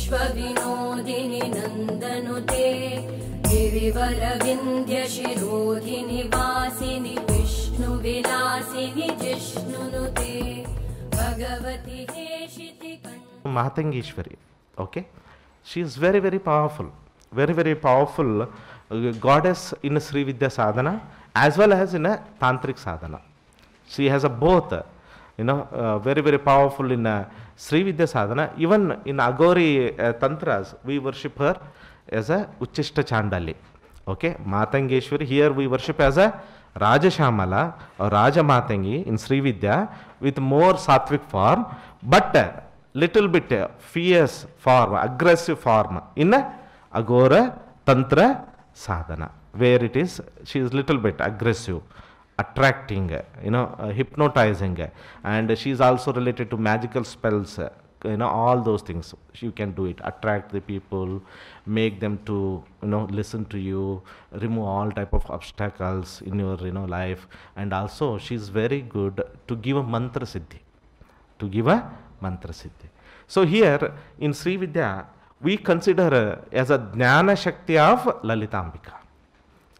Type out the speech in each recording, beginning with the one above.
विश्वविनोदिनि नन्दनुते गिरिवरविन्द्यशिरोधिनि वासिनि विष्णुविलासिनि जिष्णुनुते भगवति हेशिति Matangeshwari, okay, she is very, very powerful, very, very powerful goddess in Srividya Sadhana as well as in a Tantric Sadhana. She has a both, very, very powerful in Srividya Sadhana. Even in Agori Tantras, we worship her as a Uchishta Chandali. Okay, Matangeshwari, here we worship as a Rajashyamala or Rajamatangi in Srividya with more sattvic form, but little bit fierce form, aggressive form in Agora Tantra Sadhana, where it is, she is little bit aggressive, attracting, hypnotizing, and she is also related to magical spells, all those things. You can do it, attract the people, make them to, listen to you, remove all type of obstacles in your, life, and also she is very good to give a mantra siddhi, So here in Srividya, we consider her as a Jnana Shakti of Lalitambika.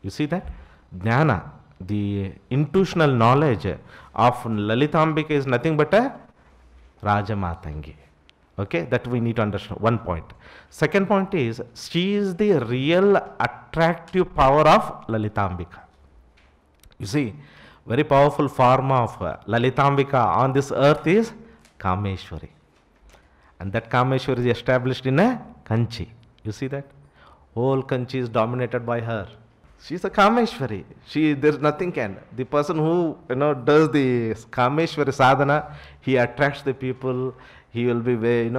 You see that? Jnana, the intuitional knowledge of Lalitambika is nothing but a Rajamatangi. Okay, that we need to understand. One point. Second point is, she is the real attractive power of Lalitambika. You see, very powerful form of Lalitambika on this earth is Kameshwari. And that Kameshwari is established in a Kanchi. You see that? Whole Kanchi is dominated by her. She is a Kameshwari. There is nothing can. The person who does the Kameshwari sadhana, he attracts the people. He will be very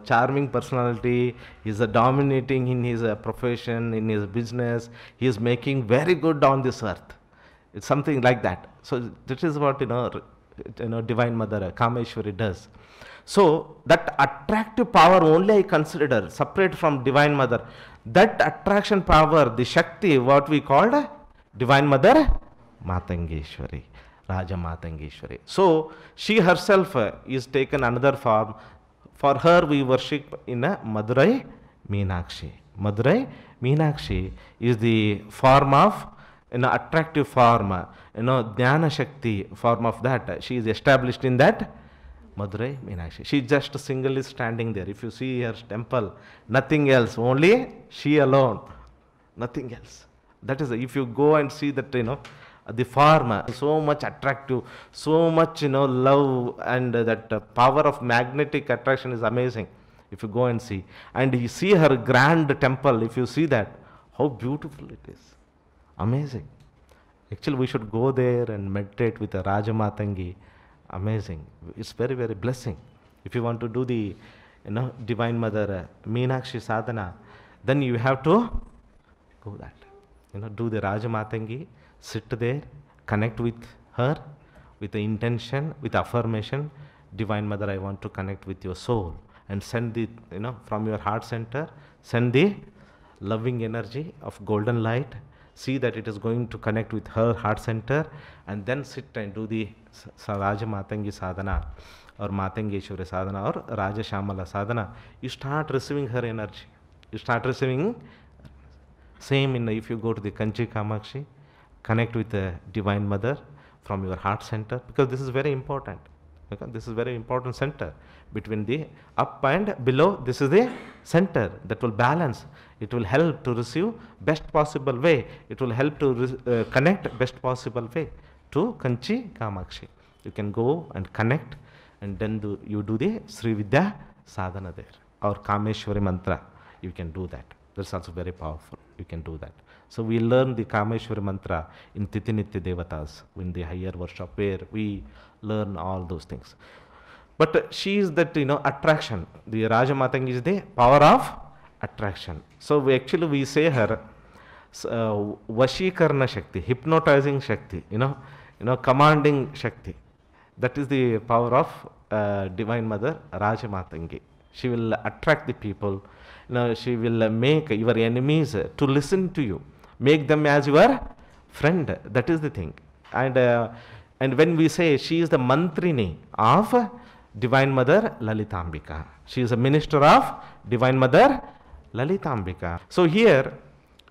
charming personality. He is dominating in his profession, in his business. He is making very good on this earth. It's something like that. So this is what Divine Mother Kameshwari does. So that attractive power only I consider separate from Divine Mother. That attraction power, the Shakti, what we called Divine Mother Matangeshwari, Rajamatangeshwari. So she herself is taken another form. For her we worship in a Madurai Meenakshi. Madurai Meenakshi is the form of attractive form, Jnana Shakti form of that. She is established in that Madurai Meenakshi. She just singly standing there. If you see her temple, nothing else, only she alone, nothing else. That is, if you go and see that, the form, so much attractive, so much, love, and that power of magnetic attraction is amazing. If you go and see, and you see her grand temple, if you see that, how beautiful it is. Amazing. Actually, we should go there and meditate with a Rajamatangi. Amazing. It's very, very blessing. If you want to do the, Divine Mother Meenakshi Sadhana, then you have to go that. Do the Rajamatangi, sit there, connect with her, with the intention, with affirmation. Divine Mother, I want to connect with your soul, and send the, from your heart center, send the loving energy of golden light. See that it is going to connect with her heart center, and then sit and do the Rajamatangi Sadhana or Matangeshwari Sadhana or Rajashyamala Sadhana. You start receiving her energy. You start receiving. Same if you go to the Kanchi Kamakshi, connect with the Divine Mother from your heart center, because this is very important. Okay? This is very important center. Between the up and below, this is the center that will balance. It will help to receive best possible way. It will help to connect best possible way to Kanchi Kamakshi. You can go and connect, and then you do the Srividya Sadhana there, or Kameshwari Mantra. You can do that. That's also very powerful. You can do that. So we learn the Kameshwari Mantra in Titinitya Devatas, in the higher workshop, where we learn all those things. But she is that, attraction. The Rajamatangi is the power of attraction. So we say her Vashikarna Shakti, hypnotizing Shakti, commanding Shakti. That is the power of Divine Mother Rajamatangi. She will attract the people. She will make your enemies to listen to you, make them as your friend. That is the thing. And when we say she is the mantrini of Divine Mother Lalitambika, she is a minister of Divine Mother Lalitambika. So here,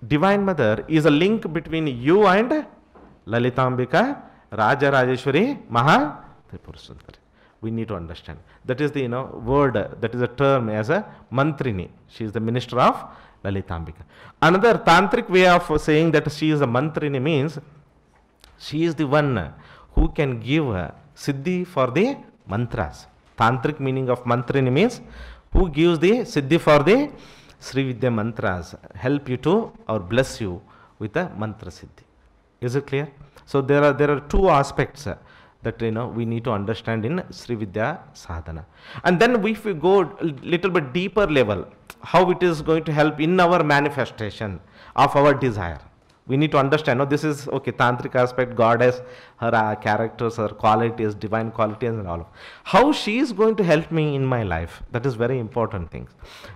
Divine Mother is a link between you and Lalitambika, Rajarajeshwari, Tripurasundari. We need to understand. That is the word, that is a term as a Mantrini. She is the minister of Lalitambika. Another tantric way of saying that she is a Mantrini means she is the one who can give siddhi for the mantras. Tantric meaning of Mantrini means who gives the siddhi for the Srividya mantras, help you to or bless you with a mantra siddhi. Is it clear? So there are two aspects that we need to understand in Srividya sadhana. And then if we go a little bit deeper level, how it is going to help in our manifestation of our desire. We need to understand, this is, okay, tantric aspect, goddess, her characters, her qualities, divine qualities and all. How she is going to help me in my life, that is very important thing.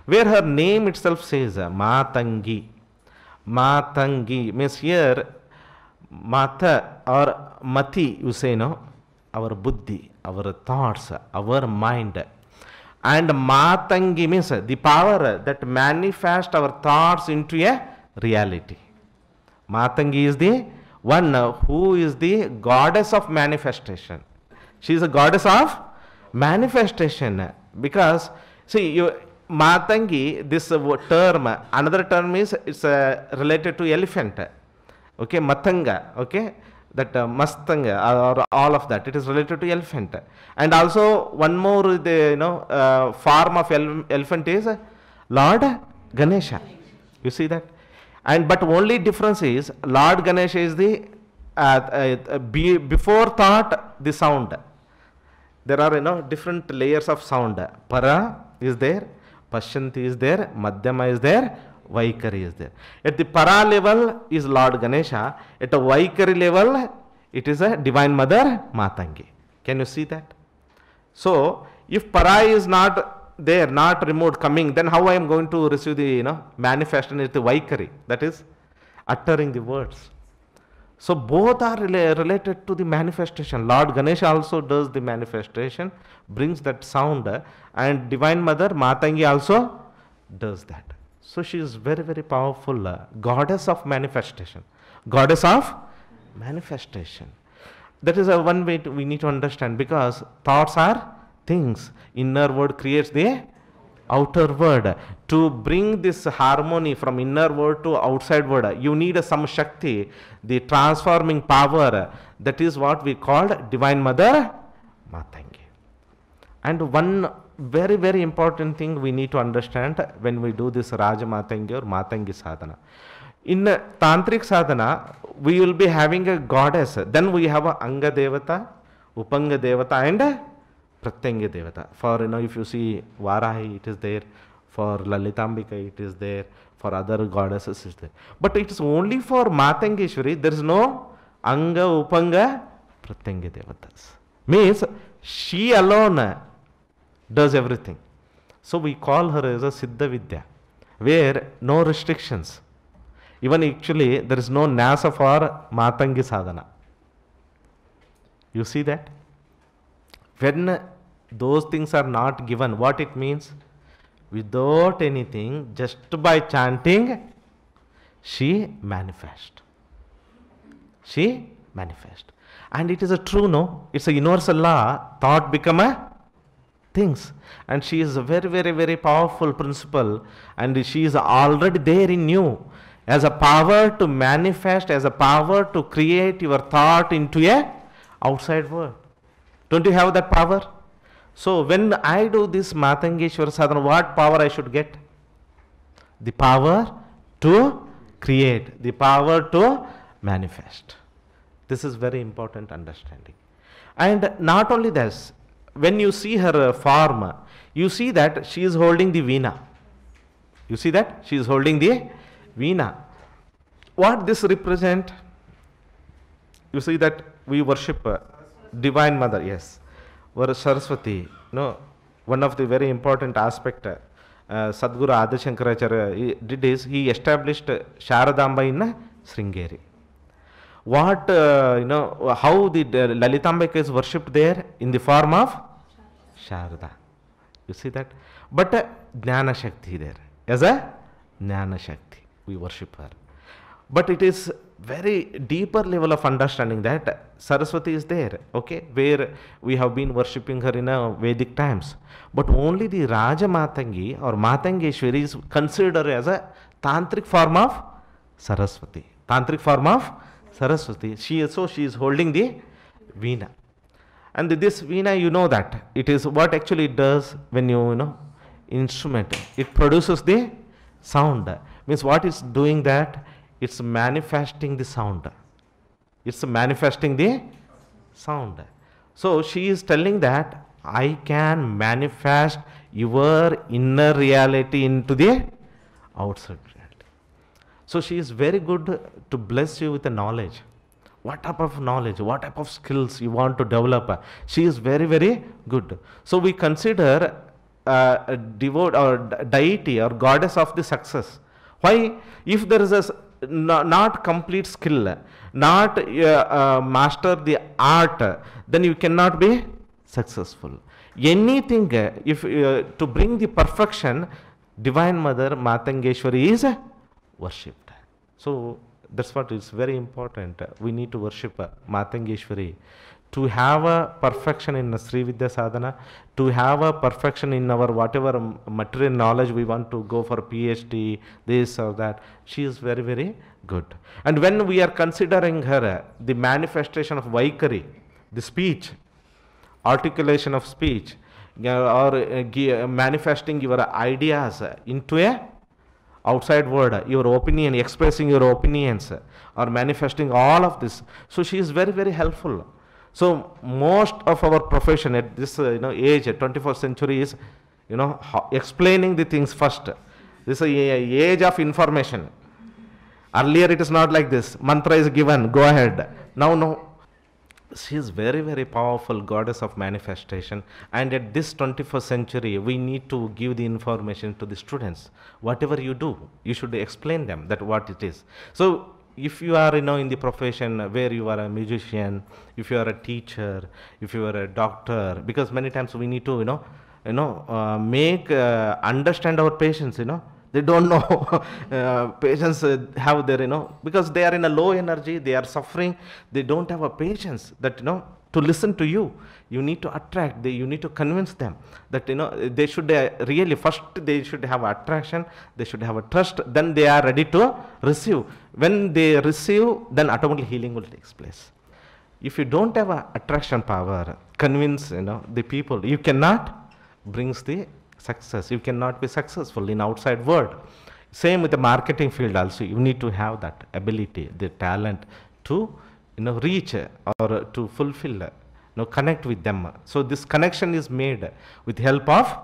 Where her name itself says, Matangi. Matangi means here, Mata or Mati, you say, our buddhi, our thoughts, our mind. And Matangi means the power that manifests our thoughts into a reality. Matangi is the one who is the goddess of manifestation. She is a goddess of manifestation because, see, Matangi, this term, another term is, it's related to elephant. Okay, Matanga, okay, that Mastanga or all of that, it is related to elephant. And also one more, the form of elephant is Lord Ganesha. You see that? And but only difference is Lord Ganesha is the before thought the sound. There are different layers of sound. Para is there, Pashyanti is there, Madhyama is there, Vaikari is there. At the para level is Lord Ganesha. At the Vaikari level it is a Divine Mother Matangi. Can you see that? So if para is not there, not removed, coming, then how I am going to receive the manifestation is the Vaikari, that is uttering the words. So both are related to the manifestation. Lord Ganesha also does the manifestation, brings that sound, and Divine Mother Matangi also does that. So she is very, very powerful goddess of manifestation. Goddess of manifestation. That is one way we need to understand, because thoughts are things. Inner word creates the outer word. To bring this harmony from inner word to outside word, you need some Shakti, the transforming power. That is what we call Divine Mother Matangi. And one very, very important thing we need to understand when we do this Rajamatangi or Matangi sadhana. In Tantric sadhana, we will be having a goddess. Then we have a Anga Devata, Upanga Devata and Pratyanga Devata. For if you see Varahi, it is there. For Lalitambika, it is there. For other goddesses, it is there. But it is only for Matangeshwari. There is no Anga, Upanga, Pratyanga Devatas. Means she alone does everything. So we call her as a Siddha Vidya, where no restrictions. Even actually there is no Nyasa for Matangi sadhana. You see that? When those things are not given, what it means? Without anything, just by chanting, she manifests. She manifests. And it is a true, no? It's a universal law. Thought become a things. And she is a very, very, very powerful principle. And she is already there in you. As a power to manifest, as a power to create your thought into a outside world. Don't you have that power? So when I do this Matangeshwara sadhana, what power I should get? The power to create, the power to manifest. This is very important understanding. And not only this, when you see her form, you see that she is holding the veena. You see that? She is holding the veena. What this represent? You see that we worship Divine Mother, yes. Saraswati, one of the very important aspect Sadguru Adi Shankaracharya did is he established Sharadamba in Sringeri. What how the Lalitambika is worshipped there in the form of Sharada. You see that? But Jnana Shakti there. As a Jnana Shakti, we worship her. But it is very deeper level of understanding that Saraswati is there, okay, where we have been worshipping her in Vedic times. But only the Rajamatangi or Matangeshwari is considered as a tantric form of Saraswati. Tantric form of Saraswati. She is holding the Veena. And this Veena, you know that it is what actually it does when you instrument. It produces the sound. Means what it's doing that? It's manifesting the sound. It's manifesting the sound. So she is telling that I can manifest your inner reality into the outside reality. So she is very good to bless you with the knowledge. What type of knowledge, what type of skills you want to develop. She is very, very good. So we consider a devote or deity or goddess of the success. Why? If there is a not complete skill, not master the art, then you cannot be successful. Anything, if to bring the perfection, Divine Mother Matangeshwari is worshipped. So that's what is very important. We need to worship Matangeshwari to have a perfection in Srividya sadhana, to have a perfection in our whatever material knowledge we want to go for PhD, this or that. She is very, very good. And when we are considering her, the manifestation of Vaikari, the speech, articulation of speech, or manifesting your ideas into a outside world, your opinion, expressing your opinions, or manifesting all of this. So she is very, very helpful. So most of our profession at this age, 21st century, is explaining the things first. This is a age of information. Earlier it is not like this. Mantra is given, go ahead. Now no. She is very, very powerful goddess of manifestation. And at this 21st century, we need to give the information to the students. Whatever you do, you should explain them that what it is. So if you are in the profession where you are a musician, if you are a teacher, if you are a doctor, because many times we need to make understand our patients. They don't know. Patients have their because they are in a low energy, they are suffering, they don't have a patience that to listen to you. You need to attract, you need to convince them that they should really first they should have attraction, they should have a trust, then they are ready to receive. When they receive, then automatically healing will take place. If you don't have a attraction power, convince the people, you cannot brings the success. You cannot be successful in outside world. Same with the marketing field also. You need to have that ability, the talent to reach or to fulfill, connect with them. So this connection is made with help of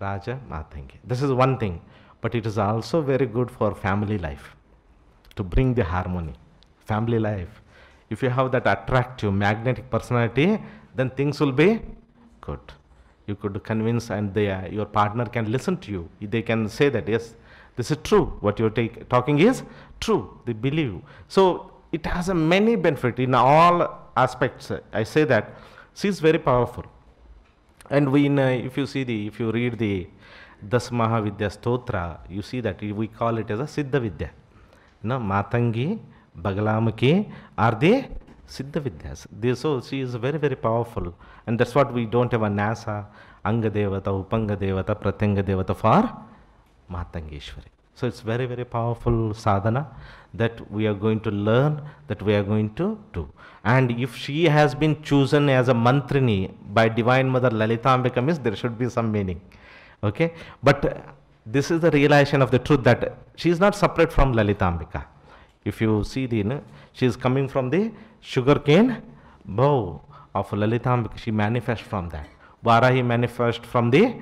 Rajamatangi. This is one thing, but it is also very good for family life to bring the harmony. Family life. If you have that attractive, magnetic personality, then things will be good. You could convince, and your partner can listen to you. They can say that yes, this is true. What you're talking is true. They believe. So it has a many benefit in all aspects. I say that she is very powerful. And if you read the Das Mahavidya Stotra, you see that we call it as a siddha vidya. Matangi, Bagalmukhi are the siddha vidyas. So she is very, very powerful. And that's what we don't have a NASA, Anga Devata, Upanga Devata, Pratyanga Devata for Matangeshwari. So it's very, very powerful sadhana that we are going to learn, that we are going to do. And if she has been chosen as a mantrini by Divine Mother Lalitambika, means there should be some meaning. Okay? But this is the realization of the truth that she is not separate from Lalitambika. If you see she is coming from the sugarcane bow of Lalitambika. She manifests from that. Varahi manifests from the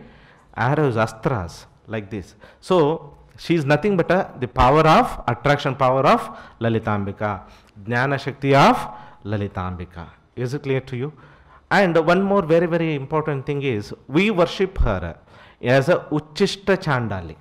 arrows, astras, like this. So she is nothing but the power of attraction, power of Lalitambika, Jnana Shakti of Lalitambika. Is it clear to you? And one more very, very important thing is we worship her as a Uchishta Chandali.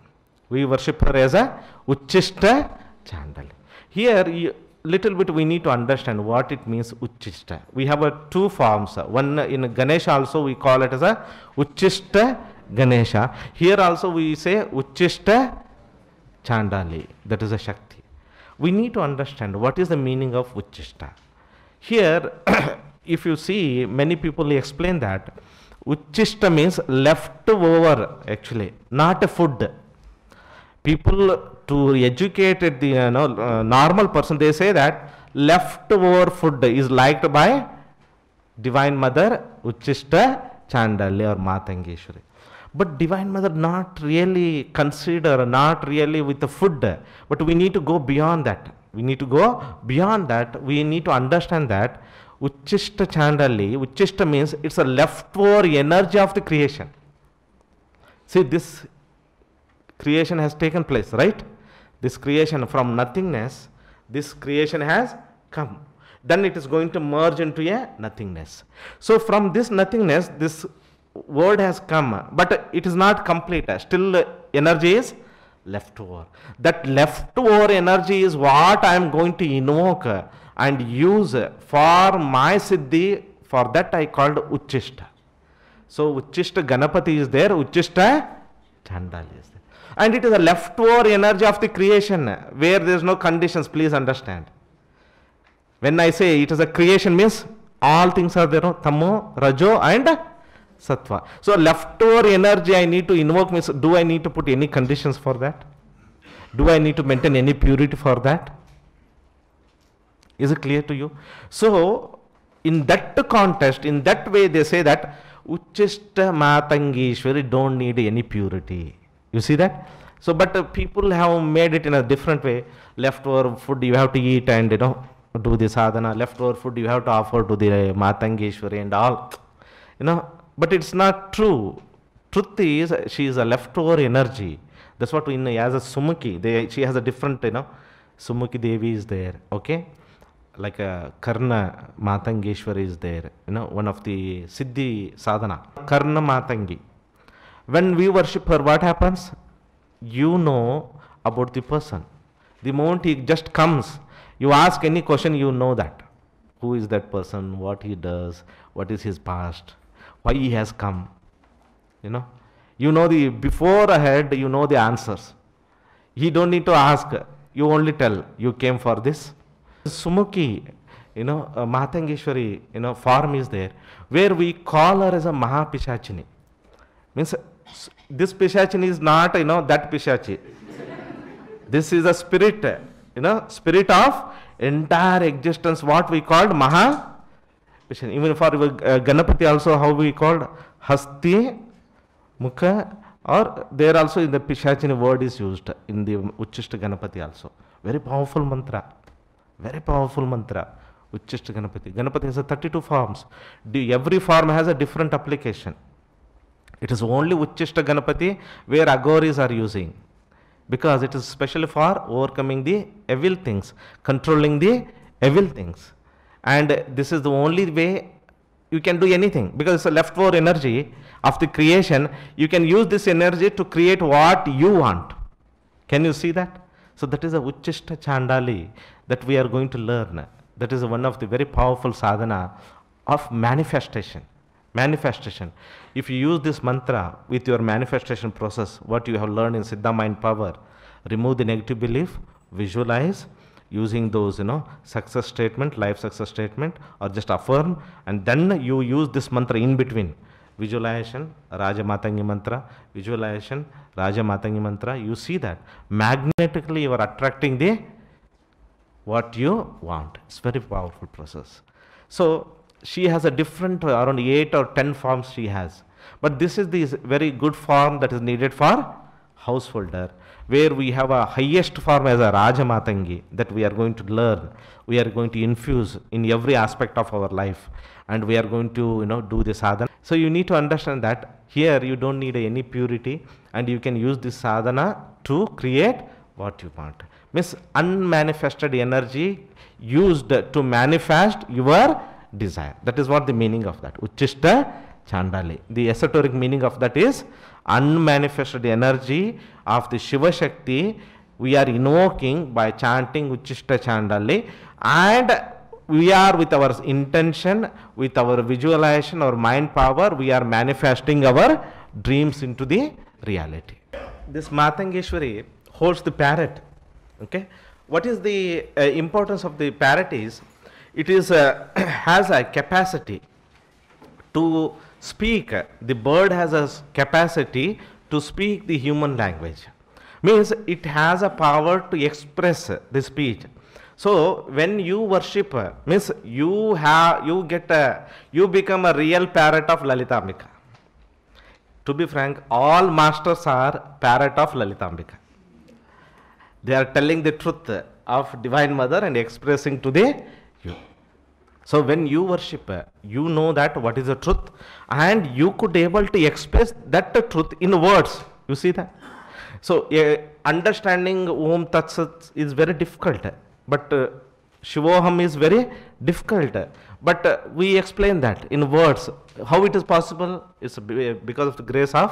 We worship her as a Uchishta Chandali. Here, little bit we need to understand what it means Uchishta. We have two forms. One in Ganesha also we call it as a Uchishta Ganesha. Here also we say Uchishta Chandali, that is a Shakti. We need to understand what is the meaning of Uchishta. Here, if you see, many people explain that Uchishta means leftover, actually, not a food. People, to educate the normal person, they say that leftover food is liked by Divine Mother Uchishta Chandali or Matangeshwari. But Divine Mother not really consider, not really with the food, but we need to go beyond that. We need to go beyond that. We need to understand that Uchishta Chandali, Uchishta means it's a leftover energy of the creation. See, this creation has taken place, right? This creation from nothingness, this creation has come. Then it is going to merge into a nothingness. So from this nothingness, this word has come, but it is not complete. Still energy is leftover. That leftover energy is what I am going to invoke and use for my siddhi. For that I called Uchishta. So Uchishta Ganapati is there, Uchishta Chandali is there. And it is a leftover energy of the creation where there is no conditions, please understand. When I say it is a creation means all things are there, Tamo, Rajo and Sattva. So leftover energy I need to invoke means, do I need to put any conditions for that? Do I need to maintain any purity for that? Is it clear to you? So in that context, in that way they say that Uchishta Matangeshwari don't need any purity. You see that? So but people have made it in a different way. Leftover food you have to eat and do the sadhana. Leftover food you have to offer to the Matangeshwari and all. But it's not true. Truth is, she is a leftover energy. That's what we as a Sumukhi. She has a different, Sumukhi Devi is there, okay? Like a Karna Matangeshwari is there, one of the Siddhi Sadhana. Karna Matangi. When we worship her, what happens? You know about the person. The moment he just comes, you ask any question, you know that. Who is that person? What he does? What is his past? Why he has come? You know the before ahead, you know the answers. He don't need to ask. You only tell, you came for this. Sumukhi, Matangeshwari, form is there, where we call her as a Mahapishachini. Means this Pishachini is not, that Pishachi. This is a spirit, spirit of entire existence, what we called Maha. Even for Ganapati also, how we called Hasti, Mukha, or there also in the Pishachini word is used in the Uchishta Ganapati also. Very powerful mantra. Very powerful mantra. Uchishta Ganapati. Ganapati has a 32 forms. Every form has a different application. It is only Uchishta Ganapati where Aghoris are using. Because it is specially for overcoming the evil things, controlling the evil things. And this is the only way you can do anything, because it's a leftover energy of the creation. You can use this energy to create what you want. Can you see that? So that is a Uchishta Chandali that we are going to learn. That is one of the very powerful sadhana of manifestation. Manifestation. If you use this mantra with your manifestation process, what you have learned in Siddha Mind Power, remove the negative belief, visualize, using those, success statement, life success statement, or just affirm, and then you use this mantra in between. Visualization, Rajamatangi mantra, visualization, Rajamatangi mantra. You see that magnetically you are attracting the what you want. It's very powerful process. So she has a different around 8 or 10 forms she has. But this is the very good form that is needed for householder, where we have a highest form as a Rajamatangi that we are going to learn. We are going to infuse in every aspect of our life, and we are going to do the sadhana. So you need to understand that here you don't need any purity, and you can use this sadhana to create what you want. Means unmanifested energy used to manifest your desire. That is what the meaning of that. Uchishta Chandali. The esoteric meaning of that is unmanifested energy of the Shiva Shakti we are invoking by chanting Uchishta Chandali, and we are with our intention, with our visualization, our mind power, we are manifesting our dreams into the reality. This Matangeshwari holds the parrot. Okay, what is the importance of the parrot is, it is has a capacity to speak. The bird has a capacity to speak the human language. Means it has a power to express the speech. So when you worship, means you become a real parrot of Lalitambika. To be frank, all masters are parrot of Lalitambika. They are telling the truth of Divine Mother and expressing to the you. So when you worship, you know that what is the truth, and you could able to express that truth in words. You see that? So understanding Om Tat Sat is very difficult, but Shivoham is very difficult. But we explain that in words. How it is possible? It's because of the grace of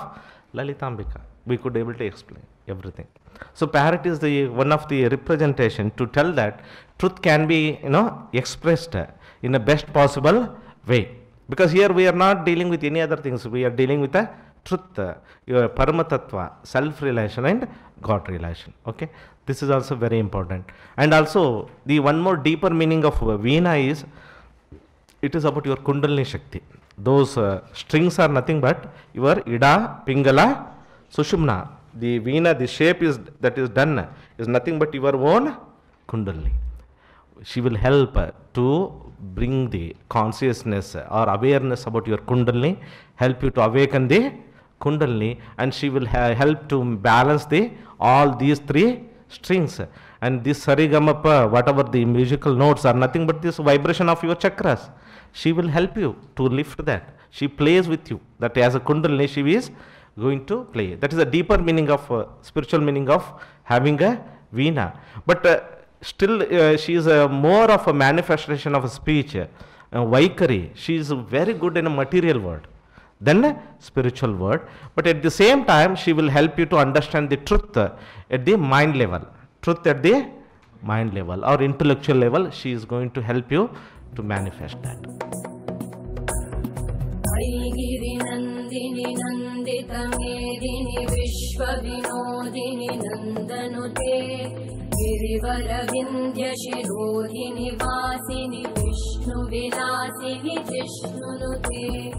Lalitambika. We could able to explain everything. So parrot is the one of the representation to tell that truth can be expressed in the best possible way. Because here we are not dealing with any other things. We are dealing with the truth, your Paramatatva, self-relation and God relation. Okay, this is also very important. And also the one more deeper meaning of Veena is, it is about your Kundalini Shakti. Those strings are nothing but your Ida, Pingala, Sushumna. The Veena, the shape that is done is nothing but your own Kundalini. She will help to bring the consciousness or awareness about your Kundalini, help you to awaken the Kundalini, and she will help to balance all these three strings. And this Sarigamapa, whatever the musical notes are nothing but this vibration of your chakras. She will help you to lift that. She plays with you. That as a Kundalini, she is going to play. That is a deeper meaning of spiritual meaning of having a Veena. But still she is more of a manifestation of a speech. Vaikari, she is very good in a material word than a spiritual word. But at the same time, she will help you to understand the truth at the mind level. Truth at the mind level or intellectual level, she is going to help you to manifest that. Nandini Nandita Medini Vishwa Vinodini Nandanute Girivara Vindhya Shirodhini Vasini Vishnu Vilasini Jishnunute